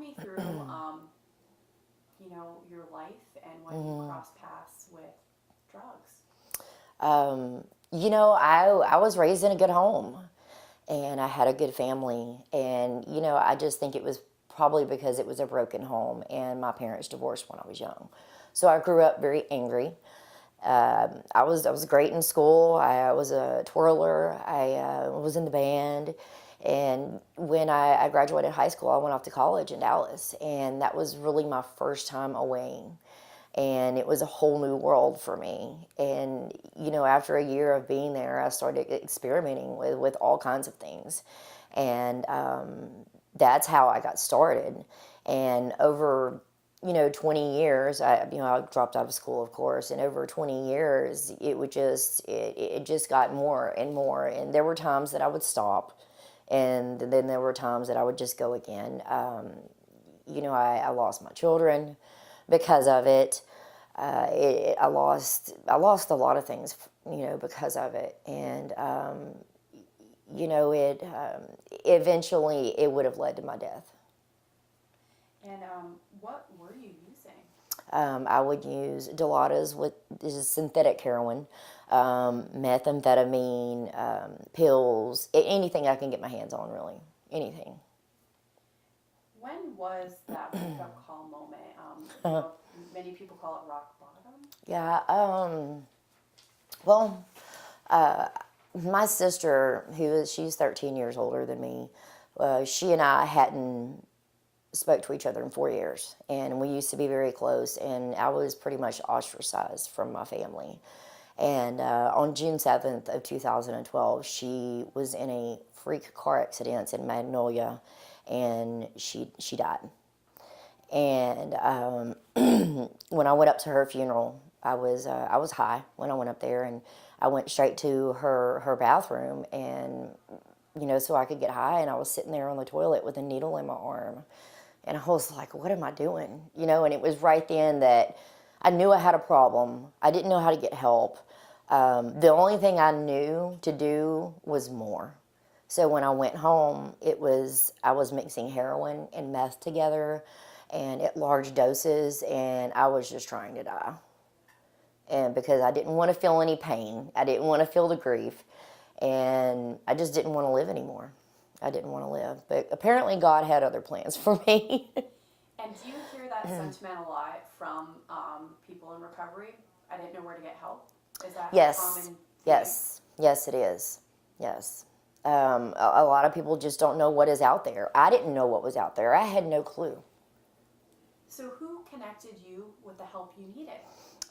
me through, your life and when you cross paths with drugs. I was raised in a good home and I had a good family. And, I just think it was probably because it was a broken home and my parents divorced when I was young. So I grew up very angry. I was great in school. I was a twirler. I was in the band. And when I graduated high school, I went off to college in Dallas. And that was really my first time away. And it was a whole new world for me. And, after a year of being there, I started experimenting with all kinds of things. And that's how I got started. And over 20 years, I dropped out of school, of course, and over 20 years, it just got more and more. And there were times that I would stop, and then there were times that I would just go again. I lost my children because of it. I lost a lot of things, because of it. And, eventually it would have led to my death. And what were you using? I would use Dilaudid, which is synthetic heroin, methamphetamine, pills, anything I can get my hands on, really, anything. When was that wake-up call moment? Many people call it rock bottom. Yeah, well, my sister, she's 13 years older than me, she and I hadn't spoke to each other in 4 years, and we used to be very close, and I was pretty much ostracized from my family. And on June 7th of 2012, she was in a freak car accident in Magnolia, and she died. And when I went up to her funeral, I was high when I went up there, and I went straight to her bathroom, and so I could get high, and I was sitting there on the toilet with a needle in my arm. And I was like, what am I doing? And it was right then that I knew I had a problem. I didn't know how to get help. The only thing I knew to do was more. So when I went home, I was mixing heroin and meth together and at large doses, and I was just trying to die. And because I didn't want to feel any pain, I didn't want to feel the grief, and I just didn't want to live anymore. I didn't want to live. But apparently God had other plans for me. And do you hear that sentiment a lot from people in recovery? I didn't know where to get help. Is that Yes. common? Yes. Yes, it is. Yes. A lot of people just don't know what is out there. I didn't know what was out there. I had no clue. So who connected you with the help you needed?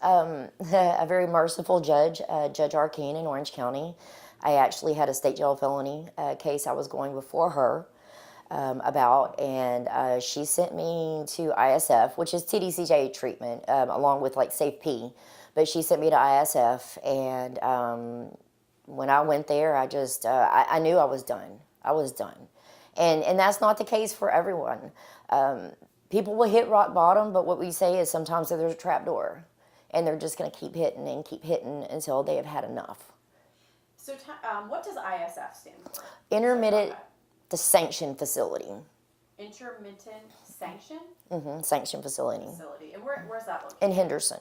A very merciful judge, Judge Arcane in Orange County. I actually had a state jail felony case I was going before her about, and she sent me to ISF, which is TDCJ treatment, along with like Safe P. But she sent me to ISF, and when I went there, I knew I was done. I was done. And that's not the case for everyone. People will hit rock bottom, but what we say is sometimes there's a trap door, and they're just going to keep hitting and keep hitting until they have had enough. So what does ISF stand for? Intermittent Sanction Facility. Intermittent Sanction? Mm-hmm, Sanction Facility. And where's that located? In Henderson.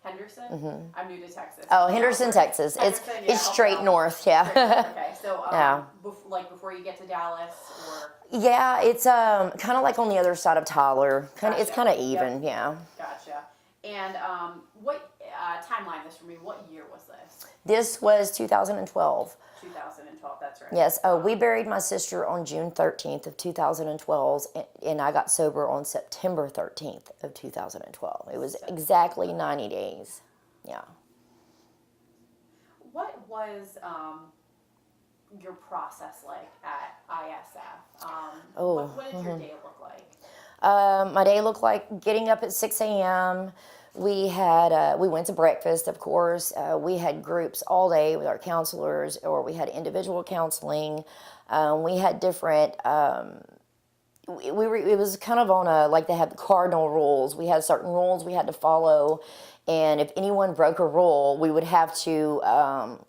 Henderson? Mm-hmm. I'm new to Texas. Oh, Henderson, Texas. It's straight north, yeah. Okay, so yeah. Before you get to Dallas, or yeah, it's kind of like on the other side of Tyler. Gotcha. It's kind of even, Yep. yeah. Gotcha. And what timeline this for me? What year was this? This was 2012. 2012. That's right. Yes. We buried my sister on June 13th of 2012, and I got sober on September 13th of 2012. It was exactly 90 days. Yeah. What was your process like at ISF? What did your day look like? My day looked like getting up at 6 a.m. We went to breakfast, of course. We had groups all day with our counselors, or we had individual counseling. We had different it was kind of on a, like they had the cardinal rules. We had certain rules we had to follow. And if anyone broke a rule, we would have to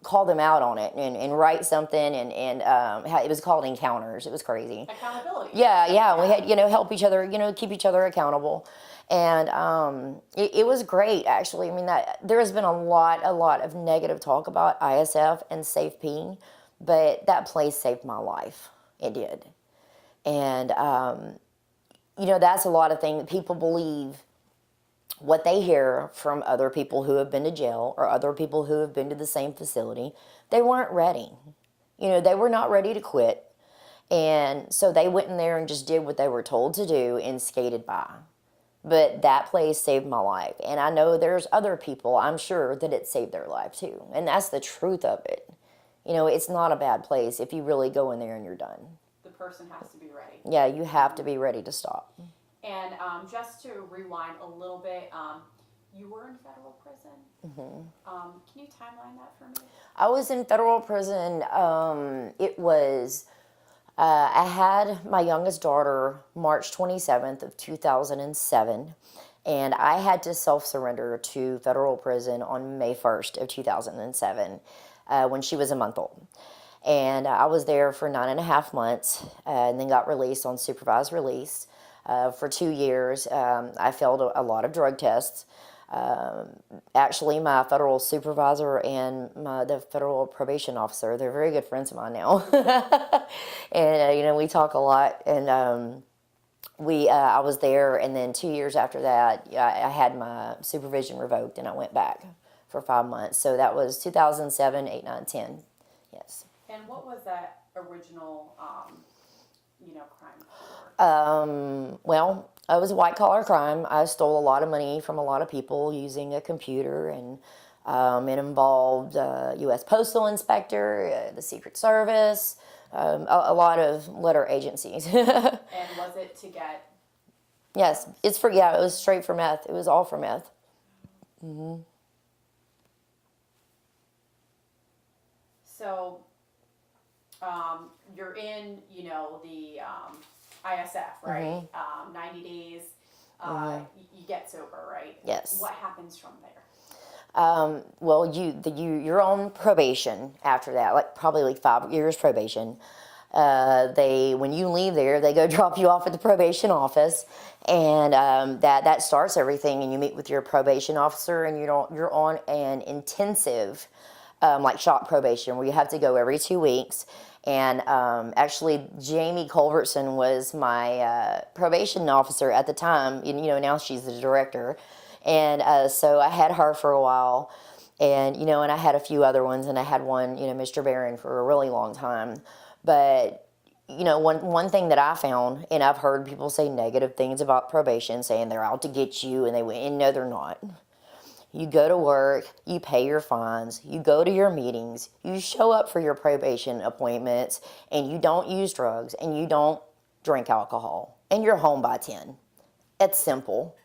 call them out on it and write something. And it was called encounters. It was crazy. Accountability. Yeah. We had, help each other, keep each other accountable. And it was great, actually. I mean, there has been a lot of negative talk about ISF and Safe P, but that place saved my life. It did. And, that's a lot of things. People believe what they hear from other people who have been to jail or other people who have been to the same facility. They weren't ready. They were not ready to quit. And so they went in there and just did what they were told to do and skated by. But that place saved my life. And I know there's other people, I'm sure, that it saved their life too. And that's the truth of it. It's not a bad place if you really go in there and you're done. The person has to be ready. Yeah, you have to be ready to stop. And just to rewind a little bit, you were in federal prison. Mm-hmm. Can you timeline that for me? I was in federal prison. It was, I had my youngest daughter March 27th of 2007, and I had to self-surrender to federal prison on May 1st of 2007 when she was a month old. And I was there for 9.5 months and then got released on supervised release. For 2 years, I failed a lot of drug tests. Actually, my federal supervisor and the federal probation officer, they're very good friends of mine now. And, we talk a lot. And I was there, and then 2 years after that, I had my supervision revoked, and I went back for 5 months. So that was 2007, 8, 9, 10. Yes. And what was that original, crime for? Well, it was a white-collar crime. I stole a lot of money from a lot of people using a computer, and it involved U.S. Postal Inspector, the Secret Service, a lot of letter agencies. And was it to get? Yes, it was straight for meth. It was all for meth. Mm-hmm. So, you're in, the ISF, right? Mm-hmm. 90 days, you get sober, right? Yes. What happens from there? Well, you're on probation after that, probably 5 years probation. When you leave there, they go drop you off at the probation office, and that starts everything. And you meet with your probation officer, and you're on an intensive, shop probation, where you have to go every 2 weeks. And actually, Jamie Culbertson was my probation officer at the time. And, now she's the director. And so I had her for a while. And, and I had a few other ones. And I had one, Mr. Barron, for a really long time. But, one thing that I found, and I've heard people say negative things about probation, saying they're out to get you, and no, they're not. You go to work, you pay your fines, you go to your meetings, you show up for your probation appointments, and you don't use drugs, and you don't drink alcohol, and you're home by 10. It's simple,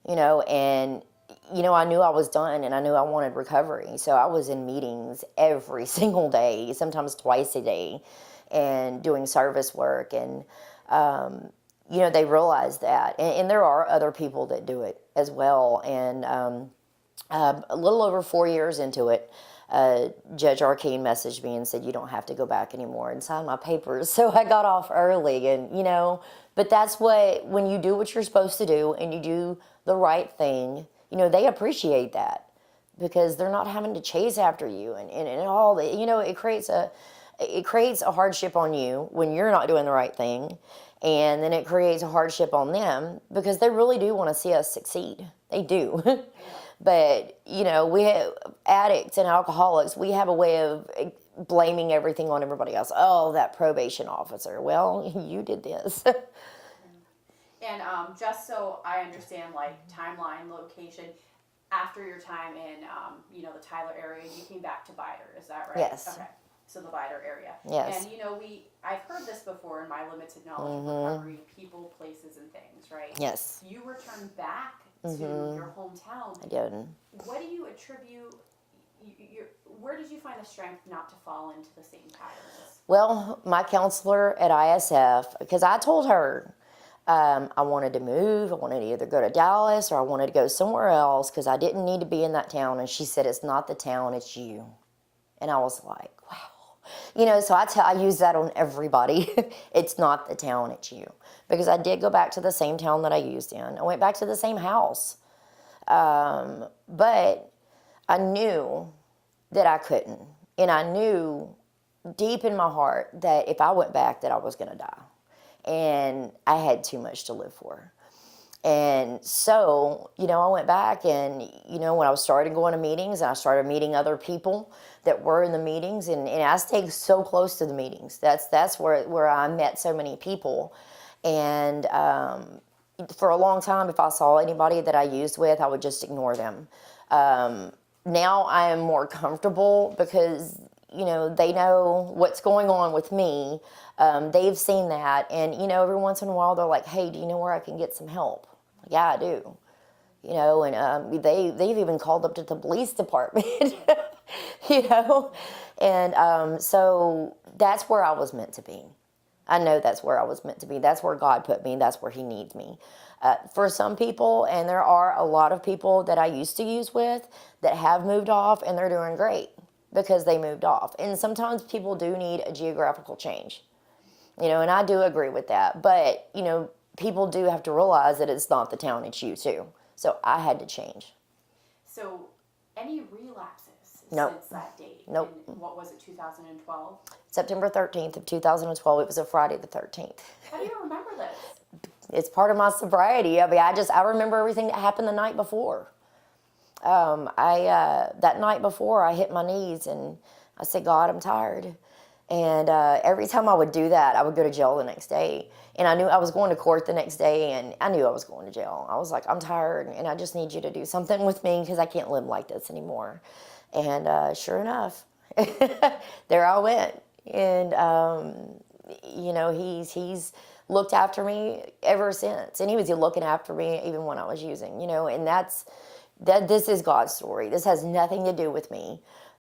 and, I knew I was done, and I knew I wanted recovery, so I was in meetings every single day, sometimes twice a day, and doing service work, and, they realized that, and there are other people that do it as well, and, a little over 4 years into it, Judge Arkane messaged me and said, you don't have to go back anymore, and signed my papers. So I got off early, and, but that's when you do what you're supposed to do and you do the right thing, they appreciate that, because they're not having to chase after you and all that. It creates a hardship on you when you're not doing the right thing. And then it creates a hardship on them, because they really do want to see us succeed. They do. But, we have addicts and alcoholics, we have a way of blaming everything on everybody else. Oh, that probation officer. Well, you did this. And just so I understand, timeline, location, after your time in, the Tyler area, you came back to Vidor, is that right? Yes. Okay. So the Vidor area. Yes. And, I've heard this before in my limited knowledge of recovery, people, places, and things, right? Yes. You returned back to your hometown. I did. What do you attribute, where did you find the strength not to fall into the same patterns? Well, my counselor at ISF, because I told her, I wanted to move. I wanted to either go to Dallas or I wanted to go somewhere else because I didn't need to be in that town. And she said, it's not the town, it's you. And I was like, wow. So I use that on everybody. It's not the town, it's you. Because I did go back to the same town that I used in. I went back to the same house. But I knew that I couldn't. And I knew deep in my heart that if I went back that I was going to die. And I had too much to live for. And so, I went back and, when I was starting going to meetings, and I started meeting other people that were in the meetings, and I stayed so close to the meetings. That's where I met so many people. And for a long time, if I saw anybody that I used with, I would just ignore them. Now I am more comfortable because, they know what's going on with me. They've seen that. And, every once in a while, they're like, hey, do you know where I can get some help? Yeah, I do. And they've even called up to the police department, And so that's where I was meant to be. I know that's where I was meant to be. That's where God put me. That's where he needs me. For some people, and there are a lot of people that I used to use with that have moved off, and they're doing great because they moved off. And sometimes people do need a geographical change, and I do agree with that. But, people do have to realize that it's not the town, it's you too. So I had to change. So any relapses Nope. since that date? Nope. And what was it, 2012? September 13th of 2012. It was a Friday the 13th. How do you remember this? It's part of my sobriety. I remember everything that happened the night before. That night before, I hit my knees and I said, God, I'm tired. And every time I would do that, I would go to jail the next day. And I knew I was going to court the next day, and I knew I was going to jail. I was like, I'm tired, and I just need you to do something with me because I can't live like this anymore. And sure enough, there I went. And, he's looked after me ever since. And he was looking after me even when I was using, and this is God's story. This has nothing to do with me.